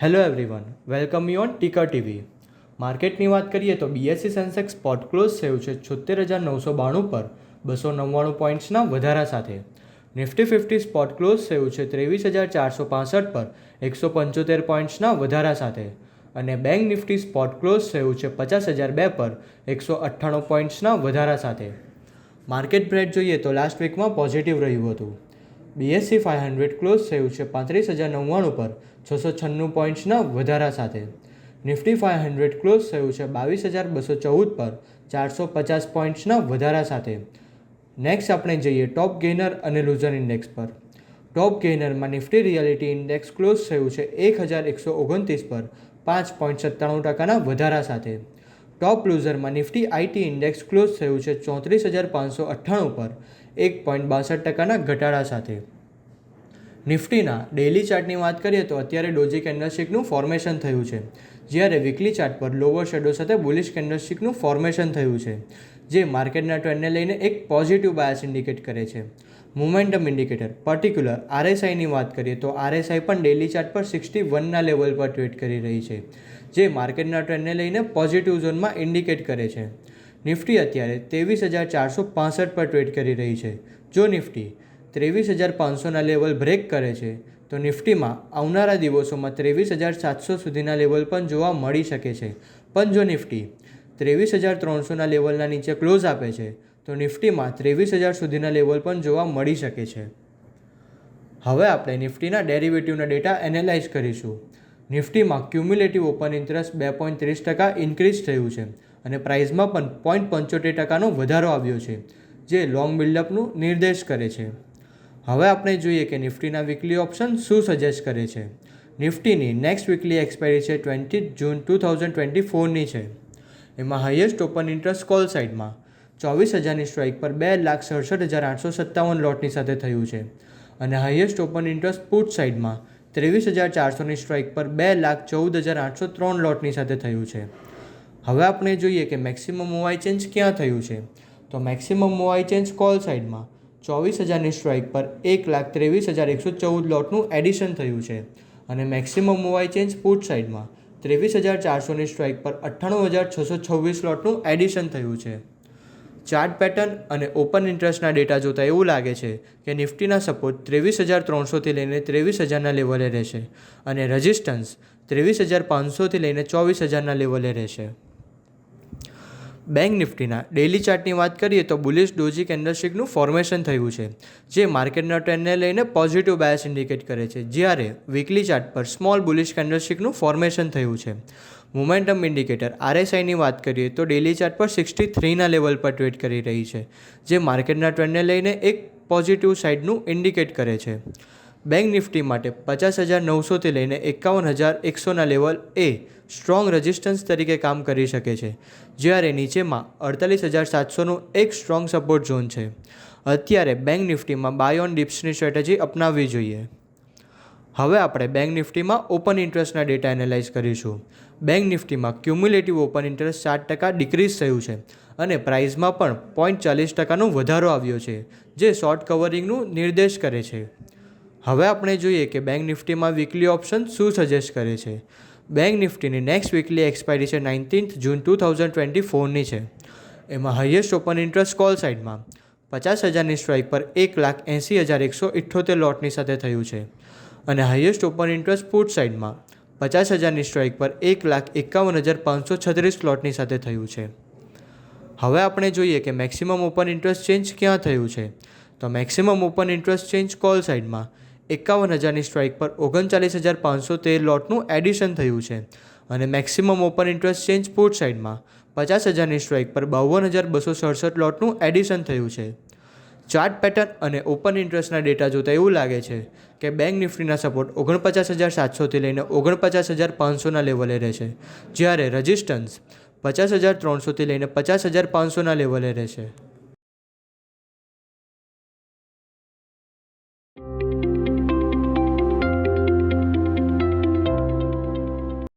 Hello everyone, welcome you on Ticker TV. માર્કેટની વાત કરીએ તો બીએસસી સેન્સેક્સ સ્પોટ ક્લોઝ થયું છે 76,992 પર 299 પોઈન્ટ્સના વધારા સાથે. નિફ્ટી 50 સ્પોટ ક્લોઝ થયું છે 23,465 પર 175 પોઈન્ટ્સના વધારા સાથે. અને બેંક નિફ્ટી સ્પોટ ક્લોઝ થયું છે 50,002 પર 198 પોઈન્ટ્સના વધારા સાથે. માર્કેટ બ્રેડ જોઈએ તો લાસ્ટ વીકમાં પોઝિટિવ રહ્યું હતું. બીએસસી 500 ક્લોઝ થયું છે 35,099 પર 696 પોઈન્ટ્સના વધારા સાથે. નિફ્ટી 500 ક્લોઝ થયું છે 22,214 પર 450 પોઈન્ટ્સના વધારા સાથે. નેક્સ્ટ આપણે જઈએ ટોપ ગેઇનર અને લૂઝર ઇન્ડેક્સ પર. ટોપ ગેઇનરમાં નિફ્ટી રિયાલિટી ઇન્ડેક્સ ક્લોઝ થયું છે 1,129 પર 5.97% વધારા સાથે. ટોપ લૂઝરમાં નિફ્ટી આઈટી ઇન્ડેક્સ ક્લોઝ થયું છે 34,598 પર 1.62% ઘટાડા સાથે. નિફ્ટીના ડેઇલી ચાર્ટની વાત કરીએ તો અત્યારે ડોજી કેન્ડલસ્ટિકનું ફોર્મેશન થયું છે, જ્યારે વીકલી ચાર્ટ પર લોવર શેડો સાથે બુલિશ કેન્ડલસ્ટિકનું ફોર્મેશન થયું છે, જે માર્કેટના ટ્રેન્ડને લઈને એક પોઝિટિવ બાયસ ઇન્ડિકેટ કરે છે. મોમેન્ટમ ઇન્ડિકેટર પર્ટિક્યુલર આરએસઆઈની વાત કરીએ તો આરએસઆઈ પણ ડેઇલી ચાર્ટ પર 61ના લેવલ પર ટ્રેડ કરી રહી છે, જે માર્કેટના ટ્રેન્ડને લઈને પોઝિટિવ ઝોનમાં ઇન્ડિકેટ કરે છે. નિફ્ટી અત્યારે 23,465 પર ટ્રેડ કરી રહી છે. જો નિફ્ટી 23,500ના લેવલ બ્રેક કરે છે તો નિફ્ટીમાં આવનારા દિવસોમાં 23,700 સુધીના લેવલ પણ જોવા મળી શકે છે. પણ જો નિફ્ટી 23,300ના લેવલના નીચે ક્લોઝ આપે છે તો નિફ્ટીમાં 23,000 સુધીના લેવલ પણ જોવા મળી શકે છે. હવે આપણે નિફ્ટીના ડેરિવેટિવના ડેટા એનાલાઇઝ કરીશું. નિફ્ટીમાં ક્યુમ્યુલેટિવ ઓપન ઇન્ટરેસ્ટ 2.30% ઇન્ક્રીઝ થયું છે અને પ્રાઇસમાં પણ 0.75%નો વધારો આવ્યો છે, જે લોંગ બિલ્ડઅપનું નિર્દેશ કરે છે. હવે આપણે જોઈએ કે નિફ્ટીના વીકલી ઓપ્શન શું સજેસ્ટ કરે છે. નિફ્ટીની નેક્સ્ટ વીકલી એક્સપાયરી છે 20 જૂન 2024ની છે. એમાં હાઈએસ્ટ ઓપન ઇન્ટરેસ્ટ કોલ સાઇડમાં 24,000ની સ્ટ્રાઇક પર 2,67,857 લોટની સાથે થયું છે અને હાઈએસ્ટ ઓપન ઇન્ટરેસ્ટ પુટ સાઇડમાં 23,400ની સ્ટ્રાઇક પર 2,14,803 લોટની સાથે થયું છે. હવે આપણે જોઈએ કે મેક્સિમમ મૂવાઈ ચેન્જ ક્યાં થયું છે. તો મેક્સિમમ મૂવાઈ ચેન્જ કોલ સાઇડમાં 24,000ની સ્ટ્રાઇક પર 1,23,114 લોટનું એડિશન થયું છે અને મેક્સિમમ મૂવાઈ ચેન્જ પુટ સાઇડમાં 23,400ની સ્ટ્રાઇક પર 98,626 લોટનું એડિશન થયું છે. ચાર્ટ પેટર્ન અને ઓપન ઇન્ટરેસ્ટના ડેટા જોતાં એવું લાગે છે કે નિફ્ટીના સપોર્ટ 23,300થી લઈને 23,000ના લેવલે રહેશે અને રેઝિસ્ટન્સ 23,500થી લઈને 24,000ના લેવલે રહેશે. બેંક નિફ્ટીના ડેઇલી ચાર્ટની વાત કરીએ તો બુલિશ ડોજી કેન્ડલસ્ટિકનું ફોર્મેશન થયું છે, જે માર્કેટના ટ્રેન્ડને લઈને પોઝિટિવ બાયસ ઇન્ડિકેટ કરે છે, જ્યારે વીકલી ચાર્ટ પર સ્મોલ બુલિશ કેન્ડલસ્ટિકનું ફોર્મેશન થયું છે. મોમેન્ટમ ઇન્ડિકેટર આરએસઆઈની વાત કરીએ તો ડેઇલી ચાર્ટ પર 63ના લેવલ પર ટ્રેડ કરી રહી છે, જે માર્કેટના ટ્રેન્ડને લઈને એક પોઝિટિવ સાઇડનું ઇન્ડિકેટ કરે છે. બેંક નિફ્ટી માટે 50,900થી લઈને 51,100ના લેવલ એ સ્ટ્રોંગ રેઝિસ્ટન્સ તરીકે કામ કરી શકે છે, જ્યારે નીચેમાં 48,700નું એક સ્ટ્રોંગ સપોર્ટ ઝોન છે. અત્યારે બેંક નિફ્ટીમાં બાય ઓન ડિપ્સની સ્ટ્રેટેજી અપનાવવી જોઈએ. હવે આપણે બેંક નિફ્ટીમાં ઓપન ઇન્ટરેસ્ટના ડેટા એનાલાઇઝ કરીશું. બેંક નિફ્ટીમાં ક્યુમ્યુલેટિવ ઓપન ઇન્ટરેસ્ટ 7% ડિક્રીઝ થયું છે અને પ્રાઇસમાં પણ 0.40%નો વધારો આવ્યો છે, જે શોર્ટ કવરિંગનું નિર્દેશ કરે છે. હવે આપણે જોઈએ કે બેંક નિફ્ટીમાં વીકલી ઓપ્શન શું સજેસ્ટ કરે છે. બેંક નિફ્ટીની નેક્સ્ટ વીકલી એક્સપાયરી છે 19 જૂન 2024ની છે. એમાં હાઈએસ્ટ ઓપન ઇન્ટરેસ્ટ કોલ સાઇડમાં 50,000ની સ્ટ્રાઇક પર 1,80,178 લોટની સાથે થયું છે અને હાઈએસ્ટ ઓપન ઇન્ટરેસ્ટ પુટ સાઇડમાં 50,000ની સ્ટ્રાઇક પર 1,51,536 લોટની સાથે થયું છે. હવે આપણે જોઈએ કે મેક્સિમમ ઓપન ઇન્ટરેસ્ટ ચેન્જ ક્યાં થયું છે. તો maximum open interest change call સાઇડમાં 51,000ની સ્ટ્રાઇક પર 39,513 લોટનું એડિશન થયું છે અને maximum open interest change put સાઇડમાં 50,000ની સ્ટ્રાઇક પર 52,267 લોટનું એડિશન થયું છે. ચાર્ટ પેટર્ન અને ઓપન ઇન્ટરેસ્ટના ડેટા જોતાં એવું લાગે છે કે બેંક નિફ્ટીના સપોર્ટ 49,700થી લઈને 49,500ના લેવલે રહેશે, જ્યારે રેઝિસ્ટન્સ 50,300થી લઈને 50,500ના લેવલે રહેશે.